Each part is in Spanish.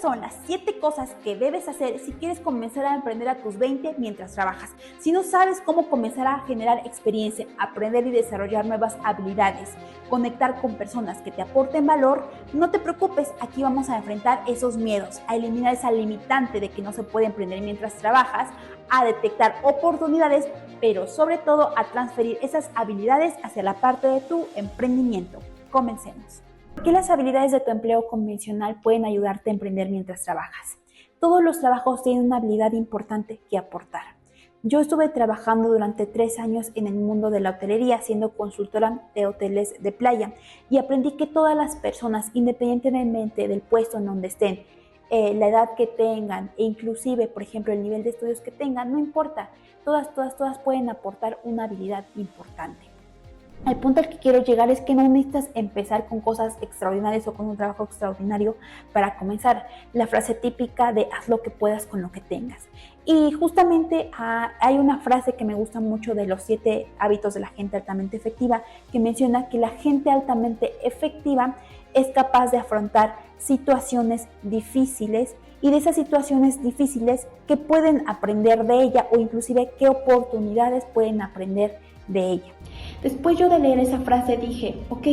Estas son las 7 cosas que debes hacer si quieres comenzar a emprender a tus 20 mientras trabajas. Si no sabes cómo comenzar a generar experiencia, aprender y desarrollar nuevas habilidades, conectar con personas que te aporten valor, no te preocupes, aquí vamos a enfrentar esos miedos, a eliminar esa limitante de que no se puede emprender mientras trabajas, a detectar oportunidades, pero sobre todo a transferir esas habilidades hacia la parte de tu emprendimiento. Comencemos. ¿Por qué las habilidades de tu empleo convencional pueden ayudarte a emprender mientras trabajas? Todos los trabajos tienen una habilidad importante que aportar. Yo estuve trabajando durante 3 años en el mundo de la hotelería, siendo consultora de hoteles de playa, y aprendí que todas las personas, independientemente del puesto en donde estén, la edad que tengan e inclusive, por ejemplo, el nivel de estudios que tengan, no importa, todas pueden aportar una habilidad importante. El punto al que quiero llegar es que no necesitas empezar con cosas extraordinarias o con un trabajo extraordinario para comenzar. La frase típica de haz lo que puedas con lo que tengas. Y justamente hay una frase que me gusta mucho de los 7 hábitos de la gente altamente efectiva que menciona que la gente altamente efectiva es capaz de afrontar situaciones difíciles y de esas situaciones difíciles que pueden aprender de ella o inclusive qué oportunidades pueden aprender de ella. Después yo de leer esa frase dije, ok,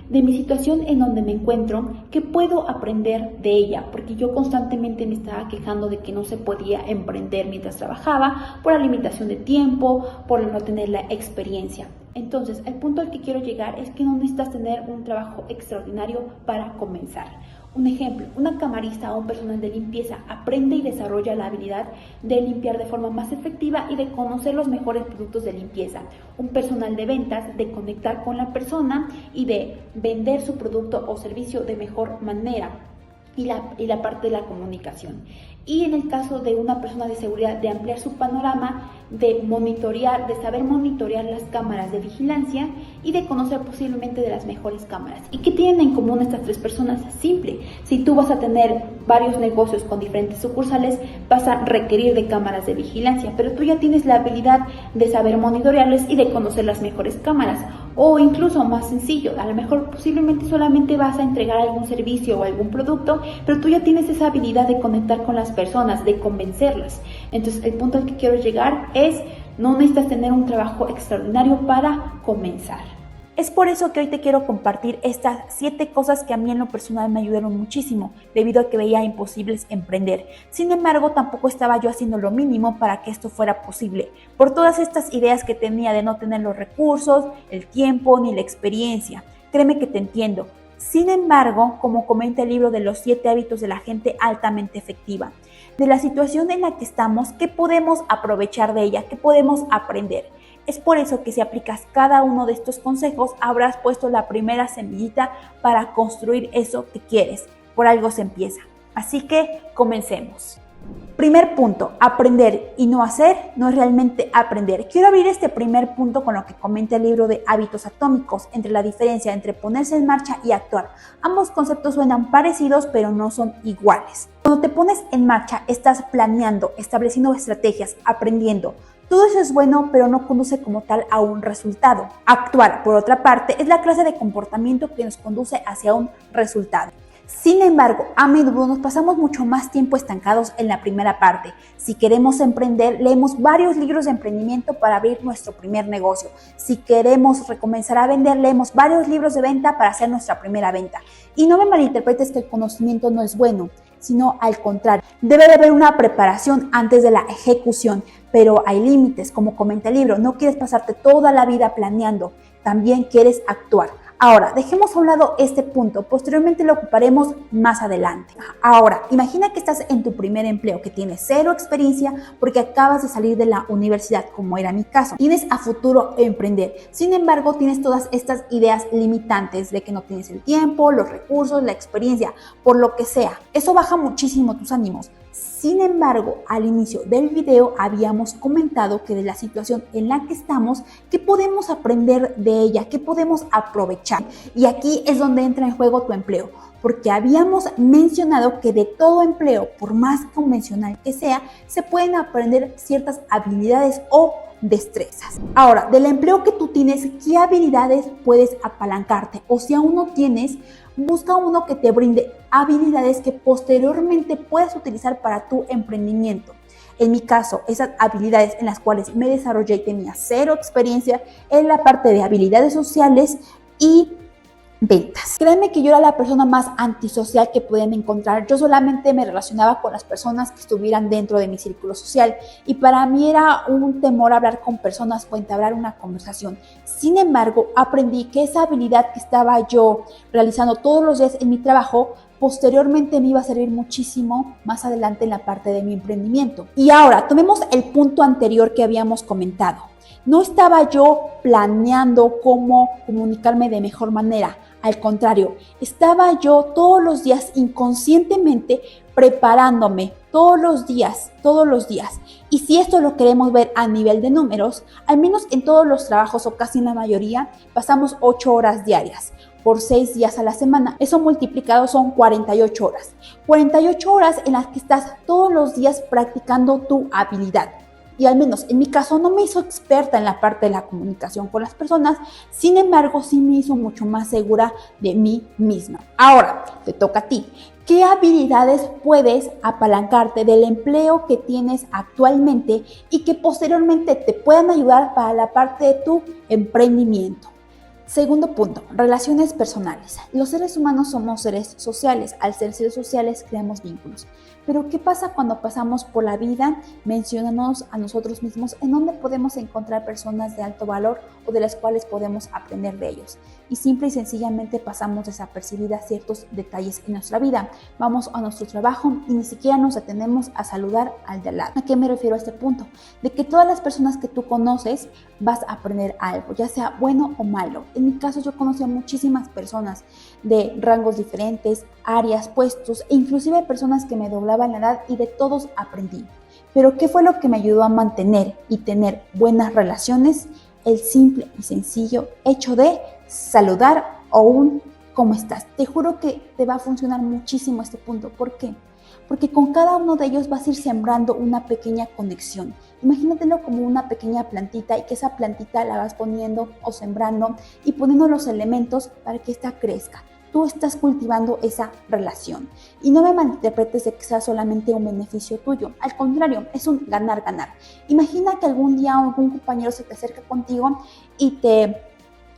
de mi situación en donde me encuentro, ¿qué puedo aprender de ella? Porque yo constantemente me estaba quejando de que no se podía emprender mientras trabajaba por la limitación de tiempo, por no tener la experiencia. Entonces, el punto al que quiero llegar es que no necesitas tener un trabajo extraordinario para comenzar. Un ejemplo, una camarista o un personal de limpieza aprende y desarrolla la habilidad de limpiar de forma más efectiva y de conocer los mejores productos de limpieza. Un personal de ventas de conectar con la persona y de vender su producto o servicio de mejor manera. Y la parte de la comunicación. Y en el caso de una persona de seguridad, de ampliar su panorama, de monitorear, de saber monitorear las cámaras de vigilancia y de conocer posiblemente de las mejores cámaras. ¿Y qué tienen en común estas 3 personas? Simple. Si tú vas a tener varios negocios con diferentes sucursales, vas a requerir de cámaras de vigilancia, pero tú ya tienes la habilidad de saber monitorearles y de conocer las mejores cámaras. O incluso más sencillo, a lo mejor posiblemente solamente vas a entregar algún servicio o algún producto, pero tú ya tienes esa habilidad de conectar con las personas, de convencerlas. Entonces el punto al que quiero llegar es, no necesitas tener un trabajo extraordinario para comenzar. Es por eso que hoy te quiero compartir estas 7 cosas que a mí en lo personal me ayudaron muchísimo, debido a que veía imposibles emprender. Sin embargo, tampoco estaba yo haciendo lo mínimo para que esto fuera posible, por todas estas ideas que tenía de no tener los recursos, el tiempo ni la experiencia. Créeme que te entiendo. Sin embargo, como comenta el libro de los 7 hábitos de la gente altamente efectiva, de la situación en la que estamos, ¿qué podemos aprovechar de ella? ¿Qué podemos aprender? Es por eso que si aplicas cada uno de estos consejos, habrás puesto la primera semillita para construir eso que quieres. Por algo se empieza. Así que comencemos. Primer punto, aprender y no hacer no es realmente aprender. Quiero abrir este primer punto con lo que comenta el libro de Hábitos Atómicos, entre la diferencia entre ponerse en marcha y actuar. Ambos conceptos suenan parecidos, pero no son iguales. Cuando te pones en marcha, estás planeando, estableciendo estrategias, aprendiendo. Todo eso es bueno, pero no conduce como tal a un resultado. Actuar, por otra parte, es la clase de comportamiento que nos conduce hacia un resultado. Sin embargo, a menudo nos pasamos mucho más tiempo estancados en la primera parte. Si queremos emprender, leemos varios libros de emprendimiento para abrir nuestro primer negocio. Si queremos recomenzar a vender, leemos varios libros de venta para hacer nuestra primera venta. Y no me malinterpretes que el conocimiento no es bueno, sino al contrario. Debe de haber una preparación antes de la ejecución, pero hay límites, como comenta el libro. No quieres pasarte toda la vida planeando, también quieres actuar. Ahora, dejemos a un lado este punto, posteriormente lo ocuparemos más adelante. Ahora, imagina que estás en tu primer empleo, que tienes 0 experiencia porque acabas de salir de la universidad, como era mi caso. Tienes a futuro emprender, sin embargo, tienes todas estas ideas limitantes de que no tienes el tiempo, los recursos, la experiencia, por lo que sea. Eso baja muchísimo tus ánimos. Sin embargo, al inicio del video habíamos comentado que de la situación en la que estamos, ¿qué podemos aprender de ella? ¿Qué podemos aprovechar? Y aquí es donde entra en juego tu empleo, porque habíamos mencionado que de todo empleo, por más convencional que sea, se pueden aprender ciertas habilidades o destrezas. Ahora, del empleo que tú tienes, ¿qué habilidades puedes apalancarte? O si aún no tienes, Busca uno que te brinde habilidades que posteriormente puedas utilizar para tu emprendimiento. En mi caso, esas habilidades en las cuales me desarrollé y tenía cero experiencia en la parte de habilidades sociales y ventas. Créeme que yo era la persona más antisocial que pueden encontrar. Yo solamente me relacionaba con las personas que estuvieran dentro de mi círculo social y para mí era un temor hablar con personas o entablar una conversación. Sin embargo, aprendí que esa habilidad que estaba yo realizando todos los días en mi trabajo posteriormente me iba a servir muchísimo más adelante en la parte de mi emprendimiento. Y ahora, tomemos el punto anterior que habíamos comentado. No estaba yo planeando cómo comunicarme de mejor manera. Al contrario, estaba yo todos los días inconscientemente preparándome todos los días. Y si esto lo queremos ver a nivel de números, al menos en todos los trabajos o casi en la mayoría, pasamos 8 horas diarias por 6 días a la semana. Eso multiplicado son 48 horas. 48 horas en las que estás todos los días practicando tu habilidad. Y al menos en mi caso no me hizo experta en la parte de la comunicación con las personas, sin embargo sí me hizo mucho más segura de mí misma. Ahora, te toca a ti. ¿Qué habilidades puedes apalancarte del empleo que tienes actualmente y que posteriormente te puedan ayudar para la parte de tu emprendimiento? Segundo punto, relaciones personales. Los seres humanos somos seres sociales. Al ser seres sociales creamos vínculos. Pero ¿qué pasa cuando pasamos por la vida mencionándonos a nosotros mismos en donde podemos encontrar personas de alto valor o de las cuales podemos aprender de ellos? Y simple y sencillamente pasamos desapercibidas ciertos detalles en nuestra vida. Vamos a nuestro trabajo y ni siquiera nos detenemos a saludar al de al lado. ¿A qué me refiero a este punto? De que todas las personas que tú conoces vas a aprender algo, ya sea bueno o malo. En mi caso yo conocí a muchísimas personas de rangos diferentes, áreas, puestos e inclusive personas que me doblaban la edad y de todos aprendí. Pero ¿qué fue lo que me ayudó a mantener y tener buenas relaciones? El simple y sencillo hecho de saludar o un ¿cómo estás? Te juro que te va a funcionar muchísimo este punto. ¿Por qué? Porque con cada uno de ellos vas a ir sembrando una pequeña conexión. Imagínatelo como una pequeña plantita y que esa plantita la vas poniendo o sembrando y poniendo los elementos para que ésta crezca. Tú estás cultivando esa relación. Y no me malinterpretes de que sea solamente un beneficio tuyo. Al contrario, es un ganar-ganar. Imagina que algún día algún compañero se te acerca contigo y te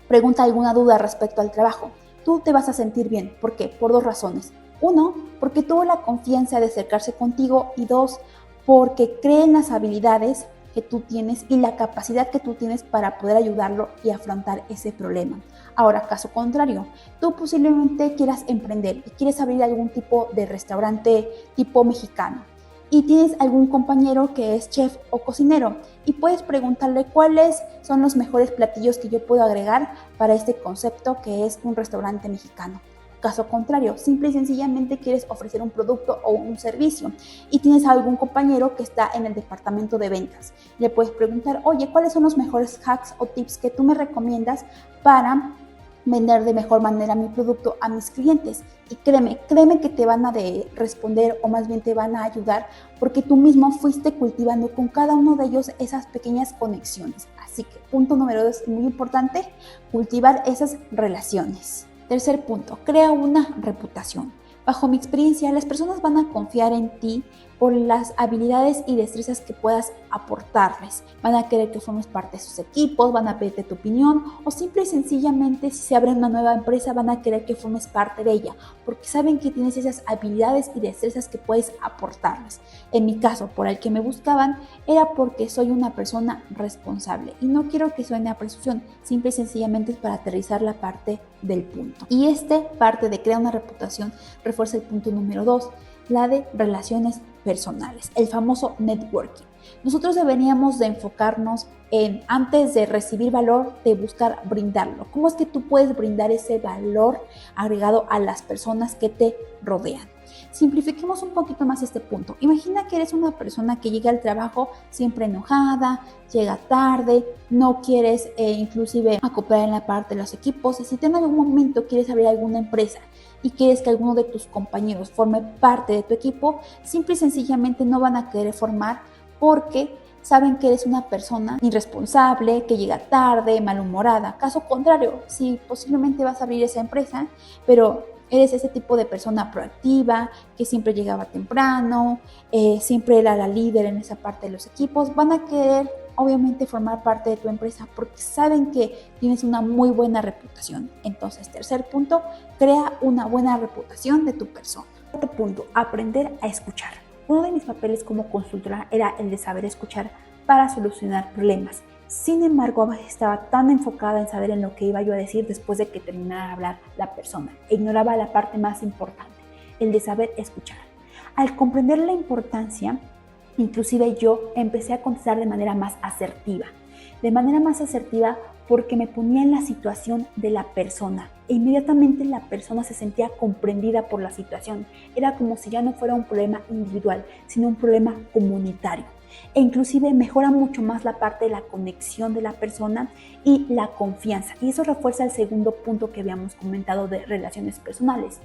pregunta alguna duda respecto al trabajo. Tú te vas a sentir bien. ¿Por qué? Por 2 razones. 1, porque tuvo la confianza de acercarse contigo y 2, porque cree en las habilidades que tú tienes y la capacidad que tú tienes para poder ayudarlo y afrontar ese problema. Ahora, caso contrario, tú posiblemente quieras emprender y quieres abrir algún tipo de restaurante tipo mexicano y tienes algún compañero que es chef o cocinero y puedes preguntarle cuáles son los mejores platillos que yo puedo agregar para este concepto que es un restaurante mexicano. Caso contrario, simple y sencillamente quieres ofrecer un producto o un servicio y tienes a algún compañero que está en el departamento de ventas. Le puedes preguntar, oye, ¿cuáles son los mejores hacks o tips que tú me recomiendas para vender de mejor manera mi producto a mis clientes? Y créeme que te van a responder o más bien te van a ayudar porque tú mismo fuiste cultivando con cada uno de ellos esas pequeñas conexiones. Así que punto número 2, muy importante, cultivar esas relaciones. Tercer punto, crea una reputación. Bajo mi experiencia, las personas van a confiar en ti por las habilidades y destrezas que puedas aportarles. Van a querer que formes parte de sus equipos, van a pedirte tu opinión o simple y sencillamente si se abre una nueva empresa van a querer que formes parte de ella porque saben que tienes esas habilidades y destrezas que puedes aportarles. En mi caso, por el que me buscaban, era porque soy una persona responsable y no quiero que suene a presunción, simple y sencillamente es para aterrizar la parte del punto. Y parte de crear una reputación refuerza el punto número 2, la de relaciones personales, el famoso networking. Nosotros deberíamos de enfocarnos en, antes de recibir valor, de buscar brindarlo. ¿Cómo es que tú puedes brindar ese valor agregado a las personas que te rodean? Simplifiquemos un poquito más este punto. Imagina que eres una persona que llega al trabajo siempre enojada, llega tarde, no quieres inclusive acoplar en la parte de los equipos y si en algún momento quieres abrir alguna empresa y quieres que alguno de tus compañeros forme parte de tu equipo, simple y sencillamente no van a querer formar porque saben que eres una persona irresponsable, que llega tarde, malhumorada. Caso contrario, si posiblemente vas a abrir esa empresa, pero eres ese tipo de persona proactiva, que siempre llegaba temprano, siempre era la líder en esa parte de los equipos, van a querer obviamente formar parte de tu empresa porque saben que tienes una muy buena reputación. Entonces, tercer punto, crea una buena reputación de tu persona. Cuarto punto, aprender a escuchar. Uno de mis papeles como consultora era el de saber escuchar para solucionar problemas. Sin embargo, a veces estaba tan enfocada en saber en lo que iba yo a decir después de que terminara de hablar la persona. E ignoraba la parte más importante, el de saber escuchar. Al comprender la importancia, inclusive yo empecé a contestar de manera más asertiva. De manera más asertiva porque me ponía en la situación de la persona. E inmediatamente la persona se sentía comprendida por la situación. Era como si ya no fuera un problema individual, sino un problema comunitario. E inclusive mejora mucho más la parte de la conexión de la persona y la confianza. Y eso refuerza el segundo punto que habíamos comentado de relaciones personales,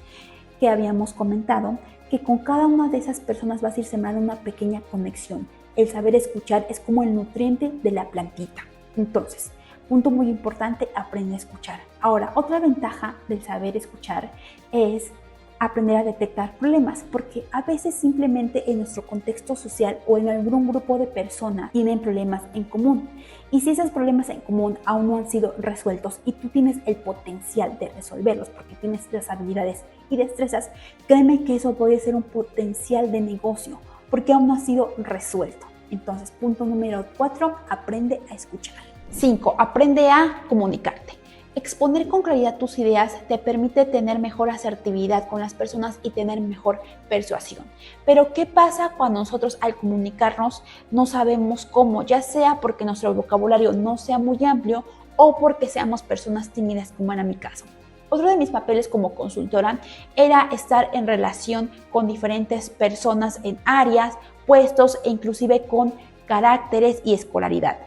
que habíamos comentado que con cada una de esas personas vas a ir sembrando una pequeña conexión. El saber escuchar es como el nutriente de la plantita. Entonces, punto muy importante, aprende a escuchar. Ahora, otra ventaja del saber escuchar es aprender a detectar problemas, porque a veces simplemente en nuestro contexto social o en algún grupo de personas tienen problemas en común. Y si esos problemas en común aún no han sido resueltos y tú tienes el potencial de resolverlos porque tienes las habilidades y destrezas, créeme que eso puede ser un potencial de negocio porque aún no ha sido resuelto. Entonces, punto número 4, aprende a escuchar. 5, aprende a comunicarte. Exponer con claridad tus ideas te permite tener mejor asertividad con las personas y tener mejor persuasión. Pero ¿qué pasa cuando nosotros al comunicarnos no sabemos cómo? Ya sea porque nuestro vocabulario no sea muy amplio o porque seamos personas tímidas, como era mi caso. Otro de mis papeles como consultora era estar en relación con diferentes personas en áreas, puestos e inclusive con caracteres y escolaridad.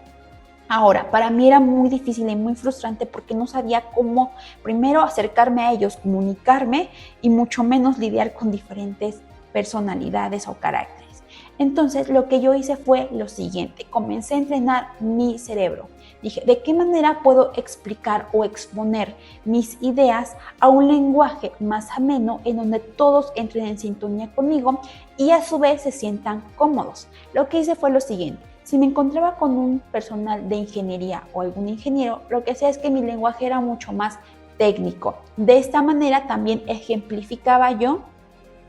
Ahora, para mí era muy difícil y muy frustrante porque no sabía cómo, primero, acercarme a ellos, comunicarme y mucho menos lidiar con diferentes personalidades o caracteres. Entonces, lo que yo hice fue lo siguiente, comencé a entrenar mi cerebro. Dije, ¿de qué manera puedo explicar o exponer mis ideas a un lenguaje más ameno en donde todos entren en sintonía conmigo y a su vez se sientan cómodos? Lo que hice fue lo siguiente. Si me encontraba con un personal de ingeniería o algún ingeniero, lo que hacía es que mi lenguaje era mucho más técnico. De esta manera también ejemplificaba yo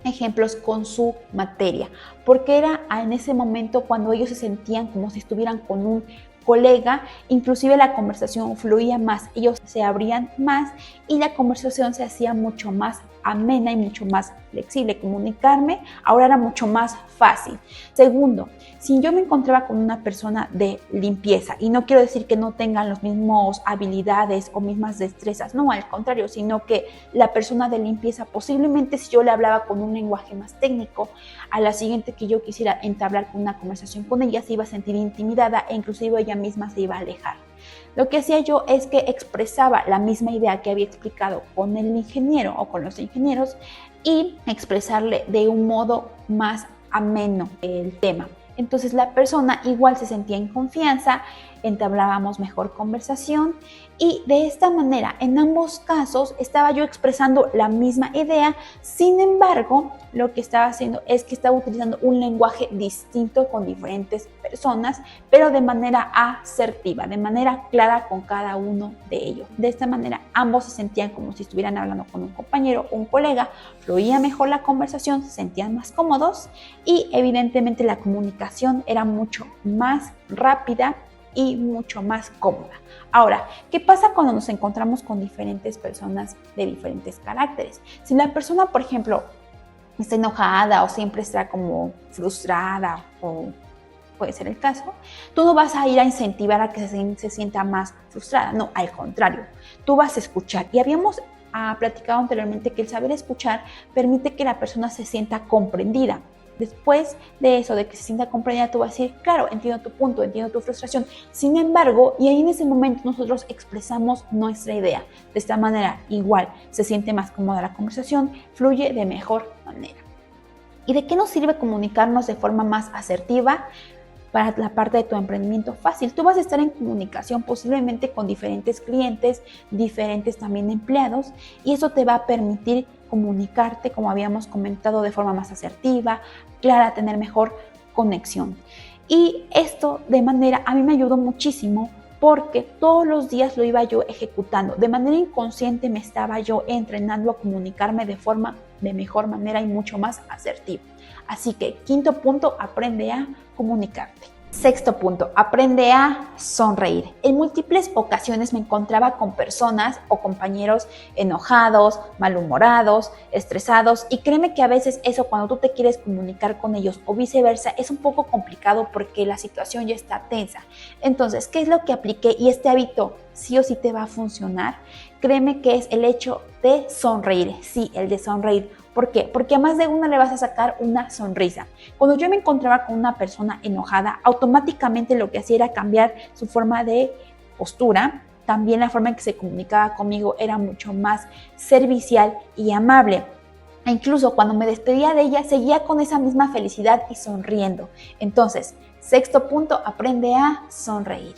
ejemplos con su materia, porque era en ese momento cuando ellos se sentían como si estuvieran con un colega, inclusive la conversación fluía más, ellos se abrían más y la conversación se hacía mucho más amena y mucho más flexible. Comunicarme ahora era mucho más fácil. Segundo, si yo me encontraba con una persona de limpieza, y no quiero decir que no tengan las mismas habilidades o mismas destrezas, no, al contrario, sino que la persona de limpieza posiblemente si yo le hablaba con un lenguaje más técnico, a la siguiente que yo quisiera entablar con una conversación con ella se iba a sentir intimidada e inclusive ella misma se iba a alejar. Lo que hacía yo es que expresaba la misma idea que había explicado con el ingeniero o con los ingenieros y expresarle de un modo más ameno el tema. Entonces la persona igual se sentía en confianza, entablábamos mejor conversación y de esta manera en ambos casos estaba yo expresando la misma idea. Sin embargo, lo que estaba haciendo es que estaba utilizando un lenguaje distinto con diferentes personas, pero de manera asertiva, de manera clara con cada uno de ellos. De esta manera ambos se sentían como si estuvieran hablando con un compañero o un colega, fluía mejor la conversación, se sentían más cómodos y evidentemente la comunicación era mucho más rápida y mucho más cómoda. Ahora, ¿qué pasa cuando nos encontramos con diferentes personas de diferentes caracteres? Si la persona, por ejemplo, está enojada o siempre está como frustrada o puede ser el caso, tú no vas a ir a incentivar a que se sienta más frustrada, no, al contrario, tú vas a escuchar. Y habíamos platicado anteriormente que el saber escuchar permite que la persona se sienta comprendida. Después de eso, de que se sienta comprendida, tú vas a decir, claro, entiendo tu punto, entiendo tu frustración. Sin embargo, y ahí en ese momento nosotros expresamos nuestra idea. De esta manera, igual, se siente más cómoda la conversación, fluye de mejor manera. ¿Y de qué nos sirve comunicarnos de forma más asertiva? para la parte de tu emprendimiento fácil. Tú vas a estar en comunicación posiblemente con diferentes clientes, diferentes también empleados, y eso te va a permitir comunicarte, como habíamos comentado, de forma más asertiva, clara, tener mejor conexión. Y esto a mí me ayudó muchísimo porque todos los días lo iba yo ejecutando. De manera inconsciente me estaba yo entrenando a comunicarme de mejor manera y mucho más asertiva. Así que, quinto punto, aprende a comunicarte. Sexto punto, aprende a sonreír. En múltiples ocasiones me encontraba con personas o compañeros enojados, malhumorados, estresados, y créeme que a veces eso, cuando tú te quieres comunicar con ellos o viceversa, es un poco complicado porque la situación ya está tensa. Entonces, ¿qué es lo que apliqué? Y este hábito sí o sí te va a funcionar. Créeme que es el hecho de sonreír. Sí, el de sonreír. ¿Por qué? Porque a más de una le vas a sacar una sonrisa. Cuando yo me encontraba con una persona enojada, automáticamente lo que hacía era cambiar su forma de postura. También la forma en que se comunicaba conmigo era mucho más servicial y amable. E incluso cuando me despedía de ella, seguía con esa misma felicidad y sonriendo. Entonces, sexto punto, aprende a sonreír.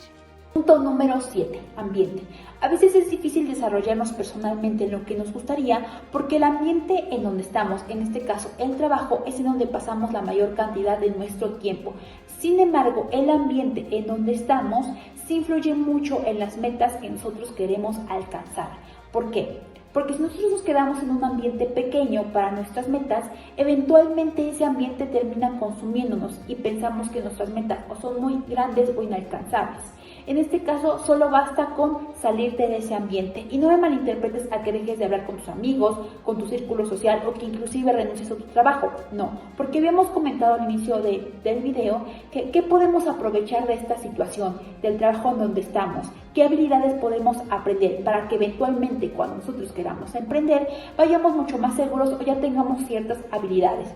Punto número 7, ambiente. A veces es difícil desarrollarnos personalmente en lo que nos gustaría porque el ambiente en donde estamos, en este caso el trabajo, es en donde pasamos la mayor cantidad de nuestro tiempo. Sin embargo, el ambiente en donde estamos sí influye mucho en las metas que nosotros queremos alcanzar. ¿Por qué? Porque si nosotros nos quedamos en un ambiente pequeño para nuestras metas, eventualmente ese ambiente termina consumiéndonos y pensamos que nuestras metas o son muy grandes o inalcanzables. En este caso, solo basta con salirte de ese ambiente y no me malinterpretes a que dejes de hablar con tus amigos, con tu círculo social o que inclusive renuncies a tu trabajo. No, porque habíamos comentado al inicio del video que podemos aprovechar de esta situación, del trabajo en donde estamos, qué habilidades podemos aprender para que eventualmente cuando nosotros queramos emprender vayamos mucho más seguros o ya tengamos ciertas habilidades.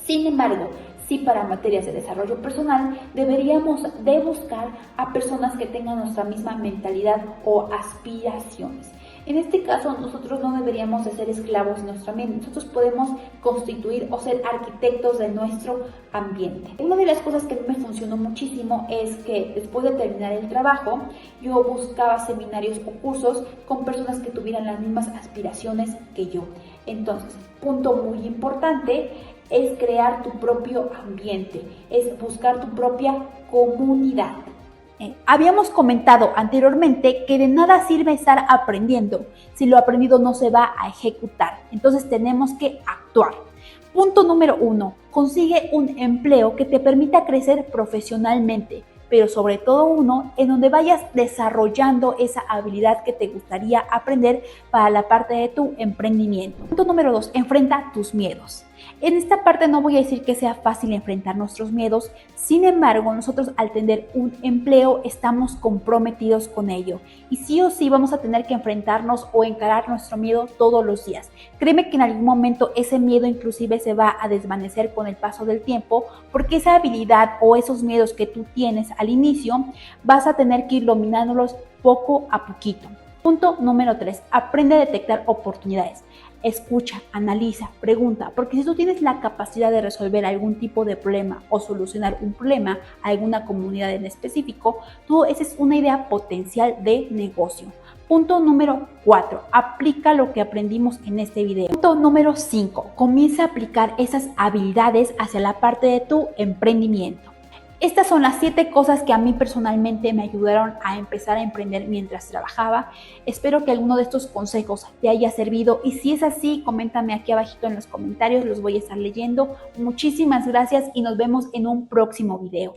Sin embargo, sí, para materias de desarrollo personal deberíamos de buscar a personas que tengan nuestra misma mentalidad o aspiraciones. En este caso, nosotros no deberíamos de ser esclavos de nuestro ambiente. Nosotros podemos constituir o ser arquitectos de nuestro ambiente. Una de las cosas que a mí me funcionó muchísimo es que después de terminar el trabajo, yo buscaba seminarios o cursos con personas que tuvieran las mismas aspiraciones que yo. Entonces, punto muy importante, es crear tu propio ambiente, es buscar tu propia comunidad. Habíamos comentado anteriormente que de nada sirve estar aprendiendo si lo aprendido no se va a ejecutar. Entonces tenemos que actuar. Punto número 1. Consigue un empleo que te permita crecer profesionalmente, pero sobre todo uno en donde vayas desarrollando esa habilidad que te gustaría aprender para la parte de tu emprendimiento. Punto número 2, enfrenta tus miedos. En esta parte no voy a decir que sea fácil enfrentar nuestros miedos, sin embargo, nosotros al tener un empleo estamos comprometidos con ello y sí o sí vamos a tener que enfrentarnos o encarar nuestro miedo todos los días. Créeme que en algún momento ese miedo inclusive se va a desvanecer con el paso del tiempo porque esa habilidad o esos miedos que tú tienes al inicio vas a tener que ir dominándolos poco a poquito. Punto número 3, aprende a detectar oportunidades. Escucha, analiza, pregunta, porque si tú tienes la capacidad de resolver algún tipo de problema o solucionar un problema a alguna comunidad en específico, esa es una idea potencial de negocio. Punto número 4, aplica lo que aprendimos en este video. Punto número 5, comienza a aplicar esas habilidades hacia la parte de tu emprendimiento. Estas son las 7 cosas que a mí personalmente me ayudaron a empezar a emprender mientras trabajaba. Espero que alguno de estos consejos te haya servido y si es así, coméntame aquí abajito en los comentarios, los voy a estar leyendo. Muchísimas gracias y nos vemos en un próximo video.